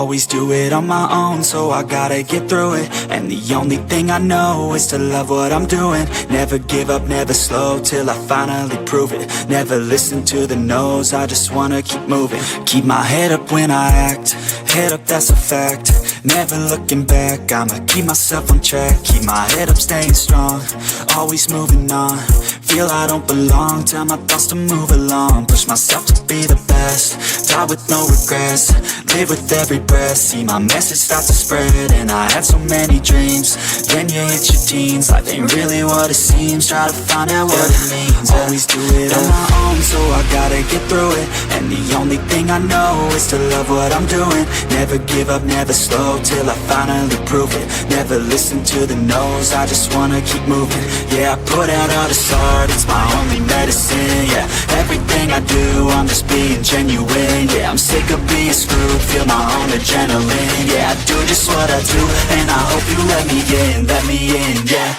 Always do it on my own, so I gotta get through it. And the only thing I know is to love what I'm doing. Never give up, never slow, till I finally prove it. Never listen to the no's, I just wanna keep moving. Keep my head up when I act, head up, that's a fact. Never looking back, I'ma keep myself on track. Keep my head up, staying strong, always moving on. Feel I don't belong, tell my thoughts to move along. Push myself to be the best, die with no regrets. Live with every breath, see my message start to spread. And I had so many dreams, then you hit your teens. Life ain't really what it seems, try to find out what it means. Always do it on my own, so I gotta get through it. And the only thing I know is to love what I'm doing. Never give up, never slow, till I finally prove it. Never listen to the no's, I just wanna keep moving. Yeah, I put out all this art, it's my only medicine. Yeah, everything I do, I'm just being genuine. Yeah, I'm sick of being screwed, feel my own adrenaline. Yeah, I do just what I do, and I hope you let me in, yeah.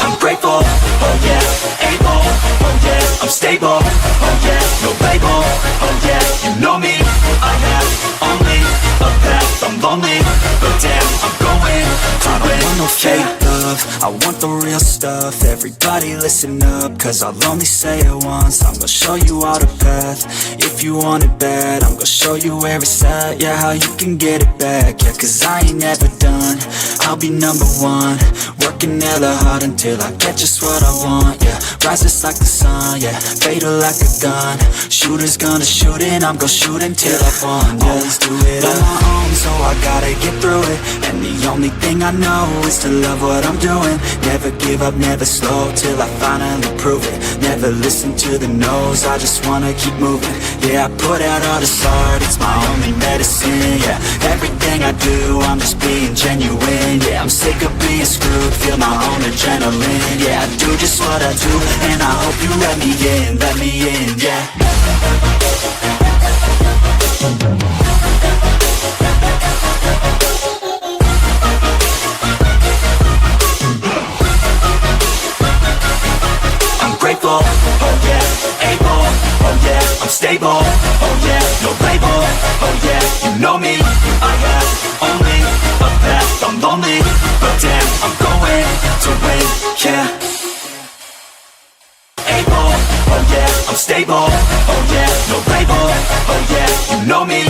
I'm grateful, oh yeah, able, oh yeah, I'm stable, oh yeah, no label, oh yeah, you know me, I have only a path, I'm lonely, but damn, I'm going to win. I don't want no fake love, I want the real stuff. Everybody listen up, cause I'll only say it once. I'm gonna show you all the path, if you want it bad. I'm gonna show you where it's at, yeah, how you can get it back. Yeah, cause I ain't never done, I'll be number one. Working hella hard until I get just what I want, yeah. Rises like the sun, yeah, fatal like a gun. Shooter's gonna shoot and I'm gonna shoot until I won, yeah. Always do it on my own, so I gotta get through it. And the only thing I know is to love what I'm doing. Never give up, never slow, till I finally prove it. Never listen to the no's, I just wanna keep moving. Yeah, I put out all this art, it's my only medicine. Yeah, everything I do, I'm just being genuine. Yeah, I'm sick of being screwed, feel my own adrenaline. Yeah, I do just what I do, and I hope you let me in, yeah. I'm grateful, oh yeah, able, oh yeah, I'm stable, oh yeah, no label, oh yeah, you know me, I have only a path, I'm lonely, but damn, I'm going to win, yeah. Able, oh yeah, I'm stable, oh yeah, no label, oh yeah, you know me,